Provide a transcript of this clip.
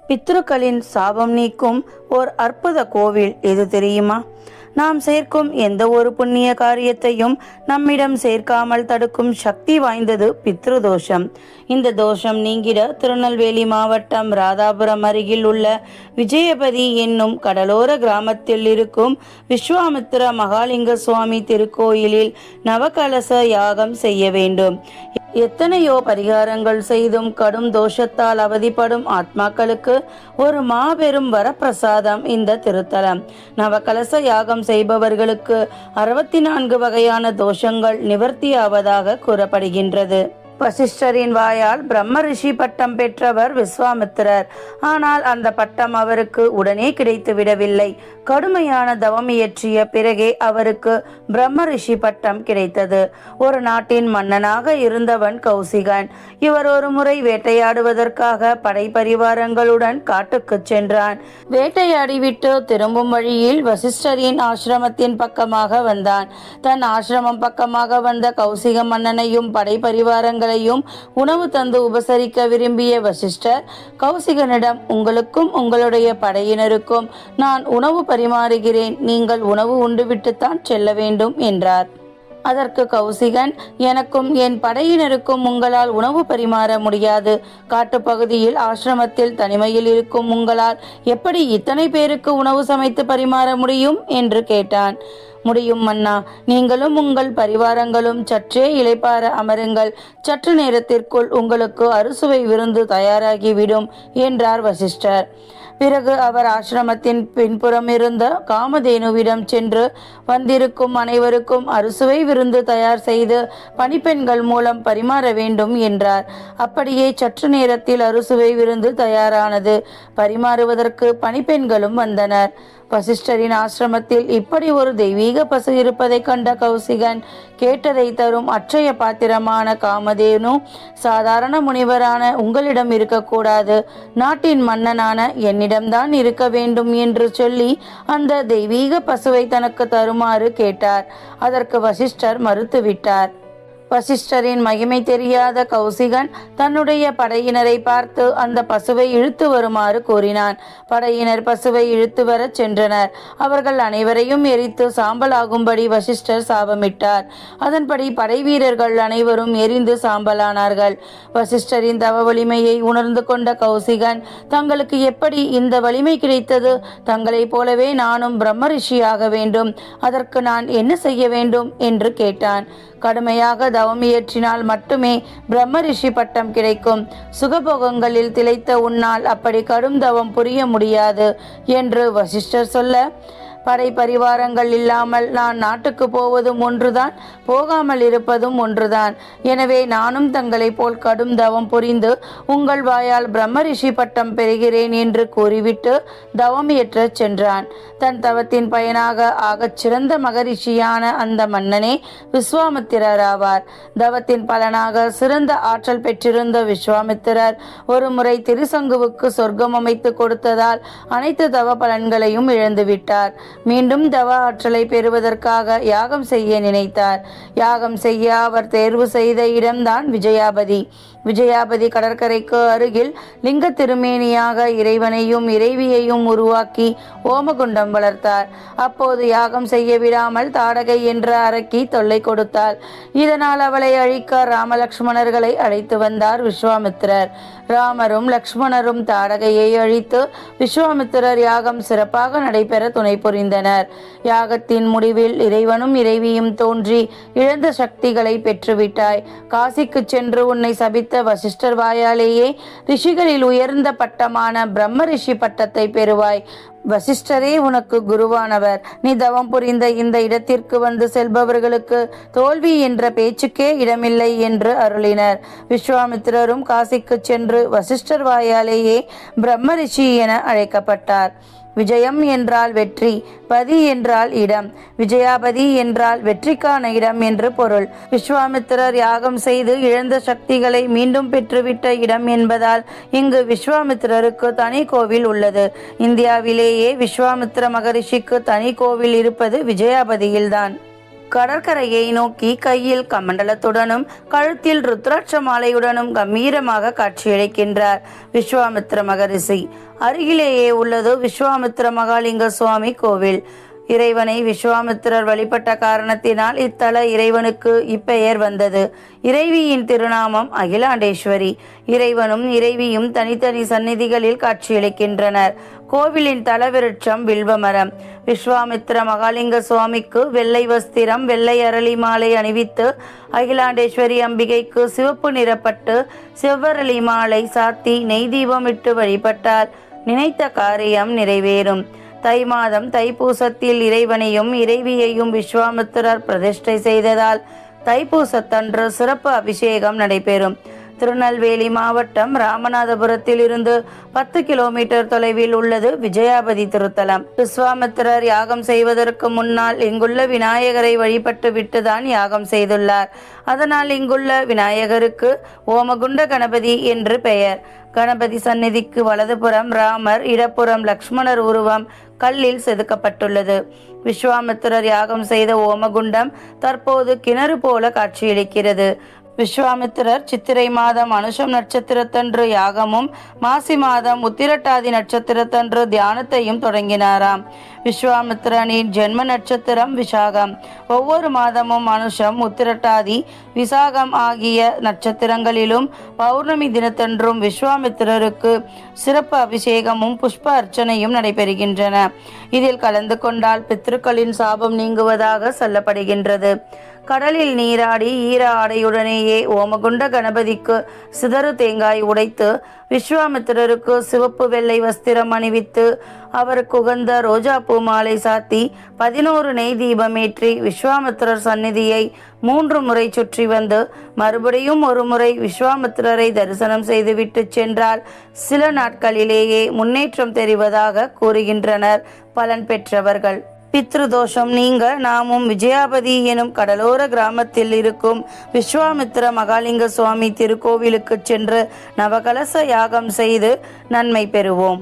பித்ருக்களின் சாபம் நீக்கும் ஓர் அற்புத கோவில் எது தெரியுமா? நாம் சேர்க்கும் எந்த ஒரு புண்ணிய காரியத்தையும் நம்மிடம் சேர்க்காமல் தடுக்கும் சக்தி வாய்ந்தது பித்ரு தோஷம். இந்த தோஷம் நீங்கிட திருநெல்வேலி மாவட்டம் ராதாபுரம் அருகில் உள்ள விஜயபதி என்னும் கடலோர கிராமத்தில் இருக்கும் விஸ்வாமித்திர மகாலிங்க சுவாமி திருக்கோயிலில் நவகலச யாகம் செய்ய வேண்டும். எத்தனையோ பரிகாரங்கள் செய்தும் கடும் தோஷத்தால் அவதிப்படும் ஆத்மாக்களுக்கு ஒரு மாபெரும் வரப்பிரசாதம் இந்த திருத்தலம். நவகலச யாகம் செய்பவர்களுக்கு 64 வகையான தோஷங்கள் நிவர்த்தியாவதாக கூறப்படுகின்றது. வசிஷ்டரின் வாயால் பிரம்ம ரிஷி பட்டம் பெற்றவர் விஸ்வாமித்திரர். ஆனால் அந்த பட்டம் அவருக்கு உடனே கிடைத்து விடவில்லை. கடுமையான தவம் இயற்றிய பிறகே அவருக்கு பிரம்ம ரிஷி பட்டம் கிடைத்தது. ஒரு நாட்டின் மன்னனாக இருந்தவன் கௌசிகன். இவர் ஒரு முறை வேட்டையாடுவதற்காக படை பரிவாரங்களுடன் காட்டுக்கு சென்றான். வேட்டையாடிவிட்டு திரும்பும் வழியில் வசிஷ்டரின் ஆசிரமத்தின் பக்கமாக வந்தான். தன் ஆசிரமம் பக்கமாக வந்த கௌசிக மன்னனையும் படை பரிவாரங்கள் உணவு தந்து உபசரிக்க விரும்பிய வசிஷ்டர் கௌசிகனிடம், உங்களுக்கும் உங்களுடைய படையினருக்கும் நான் உணவு பரிமாறுகிறேன், நீங்கள் உணவு உண்டுவிட்டுத்தான் செல்ல வேண்டும் என்றார். அதற்கு கௌசிகன், எனக்கும் என் படையினருக்கும் உங்களால் உணவு பரிமாற முடியாது. காட்டுப்பகுதியில் ஆசிரமத்தில் தனிமையில் இருக்கும் உங்களால் எப்படி இத்தனை பேருக்கு உணவு சமைத்து பரிமாற முடியும் என்று கேட்டான். முடியும் மன்னா, நீங்களும் உங்கள் பரிவாரங்களும் சற்றே இளைப்பாற அமருங்கள். சற்று நேரத்திற்குள் உங்களுக்கு அறுசுவை விருந்து தயாராகிவிடும் என்றார் வசிஷ்டர். பிறகு அவர் ஆசிரமத்தின் பின்புறம் இருந்த காமதேனுவிடம் சென்று வந்திருக்கும் அனைவருக்கும் அறுசுவை விருந்து தயார் செய்து பணிப்பெண்கள் மூலம் பரிமாற வேண்டும் என்றார். அப்படியே சற்று நேரத்தில் அறுசுவை விருந்து தயாரானது. பரிமாறுவதற்கு பணிப்பெண்களும் வந்தனர். வசிஷ்டரின் ஆசிரமத்தில் இப்படி ஒரு தெய்வீக பசு இருப்பதை கண்ட கௌசிகன், கேட்டதை தரும் அட்சய பாத்திரமான காமதேனு சாதாரண முனிவரான உங்களிடம் இருக்கக்கூடாது, நாட்டின் மன்னனான என்னிடம்தான் இருக்க வேண்டும் என்று சொல்லி அந்த தெய்வீக பசுவை தனக்கு தருமாறு கேட்டார். அதற்கு வசிஷ்டர் மறுத்துவிட்டார். வசிஷ்டரின் மகிமை தெரியாத கௌசிகன் தன்னுடைய படையினரை பார்த்து அந்த பசுவை இழுத்து வருமாறு கூறினான். படையினர் பசுவை இழுத்து வர சென்றனர். அவர்கள் அனைவரையும் எரித்து சாம்பலாகும்படி வசிஷ்டர் சாபமிட்டார். அதன்படி படை வீரர்கள் அனைவரும் எரிந்து சாம்பலானார்கள். வசிஷ்டரின் தவ வலிமையை உணர்ந்து கொண்ட கௌசிகன், தங்களுக்கு எப்படி இந்த வலிமை கிடைத்தது? தங்களைப் போலவே நானும் பிரம்ம ரிஷியாக வேண்டும். அதற்கு நான் என்ன செய்ய வேண்டும் என்று கேட்டான். கடுமையாக தவம் இயற்றினால் மட்டுமே பிரம்ம ரிஷி பட்டம் கிடைக்கும். சுகபோகங்களில் திளைத்த உன்னால் அப்படி கடும் தவம் புரிய முடியாது என்று வசிஷ்டர் சொல்ல, படை பரிவாரங்கள் இல்லாமல் நான் நாட்டுக்கு போவதும் ஒன்றுதான், போகாமல் இருப்பதும் ஒன்றுதான். எனவே நானும் தங்களை போல் கடும் தவம் புரிந்து உங்கள் வாயால் பிரம்ம ரிஷி பட்டம் பெறுகிறேன் என்று கூறிவிட்டு தவம் இயற்ற சென்றான். தன் தவத்தின் பயனாக ஆகச் சிறந்த மகரிஷியான அந்த மன்னனே விஸ்வாமித்திரர் ஆவார். தவத்தின் பலனாக சிறந்த ஆற்றல் பெற்றிருந்த விஸ்வாமித்திரர் ஒரு முறை திருசங்குவுக்கு சொர்க்கம் அமைத்து கொடுத்ததால் அனைத்து தவ பலன்களையும் இழந்துவிட்டார். மீண்டும் தவ ஆற்றலை பெறுவதற்காக யாகம் செய்ய நினைத்தார். யாகம் செய்ய அவர் தேர்வு செய்த இடம்தான் விஜயாபதி. விஜயாபதி கடற்கரைக்கு அருகில் லிங்க திருமேனியாக இறைவனையும் இறைவியையும் உருவாக்கி ஓமகுண்டம் வளர்த்தார். அப்போது யாகம் செய்ய விடாமல் தாடகை என்ற அரக்கி தொல்லை கொடுத்தாள். இதனால் அவளை அழிக்க ராமலக்ஷ்மணர்களை அழைத்து வந்தார் விஸ்வாமித்திரர். ராமரும் லக்ஷ்மணரும் தாடகையை அழித்து விஸ்வாமித்திரர் யாகம் சிறப்பாக நடைபெற துணை புரிந்தனர். யாகத்தின் முடிவில் இறைவனும் இறைவியும் தோன்றி இழந்த சக்திகளை பெற்றுவிட்டாய். காசிக்கு சென்று உன்னை சபித்த வசிஷ்டர் வாயாலேயே ரிஷிகளில் உயர்ந்த பட்டமான பிரம்ம ரிஷி பட்டத்தை பெறுவாய். வசிஷ்டரே உனக்கு குருவானவர். நீ தவம் புரிந்த இந்த இடத்திற்கு வந்து செல்பவர்களுக்கு தோல்வி என்ற பேச்சுக்கே இடமில்லை என்று அருளினர். விஸ்வாமித்திரரும் காசிக்கு சென்று வசிஷ்டர் வாயாலேயே பிரம்ம ரிஷி என அழைக்கப்பட்டார். விஜயம் என்றால் வெற்றி, பதி என்றால் இடம், விஜயாபதி என்றால் வெற்றிக்கான இடம் என்று பொருள். விஸ்வாமித்திரர் யாகம் செய்து இழந்த சக்திகளை மீண்டும் பெற்றுவிட்ட இடம் என்பதால் இங்கு விஸ்வாமித்திரருக்கு தனி கோவில் உள்ளது. இந்தியாவிலேயே விஸ்வாமித்திர மகரிஷிக்கு தனி கோவில் இருப்பது விஜயாபதியில்தான். கடற்கரையை நோக்கி கையில் கமண்டலத்துடனும் கழுத்தில் ருத்ராட்ச மாலையுடனும் கம்பீரமாக காட்சியளிக்கின்றார் விஸ்வாமித்திர மகரிஷி. அருகிலேயே உள்ளது விஸ்வாமித்திர மகாலிங்க சுவாமி கோவில். இறைவனை விஸ்வாமித்திரர் வழிபட்ட காரணத்தினால் இத்தல இறைவனுக்கு இப்பெயர் வந்தது. இறைவியின் திருநாமம் அகிலாண்டேஸ்வரி. இறைவனும் இறைவியும் தனித்தனி சந்நிதிகளில் காட்சியளிக்கின்றனர். கோவிலின் தலவிருட்சம் வில்வமரம். விஸ்வாமித்திர மகாலிங்க சுவாமிக்கு வெள்ளை வஸ்திரம், வெள்ளை அரளி மாலை அணிவித்து, அகிலாண்டேஸ்வரி அம்பிகைக்கு சிவப்பு நிறப்பட்டு செவ்வரளி மாலை சாத்தி நெய் தீபமிட்டு வழிபட்டால் நினைத்த காரியம் நிறைவேறும். தை மாதம் தைப்பூசத்தில் இறைவனையும் இறைவியையும் விஸ்வாமித்திரர் பிரதிஷ்டை செய்ததால் தைப்பூசத்தன்று சிறப்பு அபிஷேகம் நடைபெறும். திருநெல்வேலி மாவட்டம் ராமநாதபுரத்தில் இருந்து 10 கிலோமீட்டர் தொலைவில் உள்ளது விஜயாபதி திருத்தலம். விஸ்வாமித்திரர் யாகம் செய்வதற்கு முன்னால் இங்குள்ள விநாயகரை வழிபட்டு விட்டுதான் யாகம் செய்துள்ளார். அதனால் இங்குள்ள விநாயகருக்கு ஓமகுண்ட கணபதி என்று பெயர். கணபதி சந்நிதிக்கு வலதுபுறம் ராமர், இடப்புறம் லக்ஷ்மணர் உருவம் கல்லில் செதுக்கப்பட்டுள்ளது. விஸ்வாமித்திரர் யாகம் செய்த ஓமகுண்டம் தற்போது கிணறு போல காட்சியளிக்கிறது. விஸ்வாமித்திரர் சித்திரை மாதம் அனுஷம் நட்சத்திரத்தன்று யாகமும், மாசி மாதம் உத்திரட்டாதி நட்சத்திரத்தன்று தியானத்தையும் தொடங்கினாராம். விஸ்வாமித்திரனின் ஜென்ம நட்சத்திரம் விசாகம். ஒவ்வொரு மாதமும் அனுஷம், உத்திரட்டாதி, விசாகம் ஆகிய நட்சத்திரங்களிலும் பௌர்ணமி தினத்தன்றும் விஸ்வாமித்திரருக்கு சிறப்பு அபிஷேகமும் புஷ்ப அர்ச்சனையும் நடைபெறுகின்றன. இதில் கலந்து கொண்டால் பித்ருக்களின் சாபம் நீங்குவதாக சொல்லப்படுகின்றது. கடலில் நீராடி ஈர ஆடையுடனேயே ஓமகுண்ட கணபதிக்கு சிதறு தேங்காய் உடைத்து, விஸ்வாமித்திரருக்கு சிவப்பு வெள்ளை வஸ்திரம் அணிவித்து, அவருக்கு உகந்த ரோஜா பூ மாலை சாத்தி 11 நெய் தீபமேற்றி விஸ்வாமித்திரர் சந்நிதியை 3 முறை சுற்றி வந்து மறுபடியும் ஒரு முறை விஸ்வாமித்திரரை தரிசனம் செய்துவிட்டு சென்றால் சில நாட்களிலேயே முன்னேற்றம் தெரிவதாக கூறுகின்றனர் பலன் பெற்றவர்கள். பித்ருதோஷம் நீங்க நாமும் விஜயாபதி எனும் கடலோர கிராமத்தில் இருக்கும் விஸ்வாமித்திர மகாலிங்க சுவாமி திருக்கோவிலுக்கு சென்று நவகலச யாகம் செய்து நன்மை பெறுவோம்.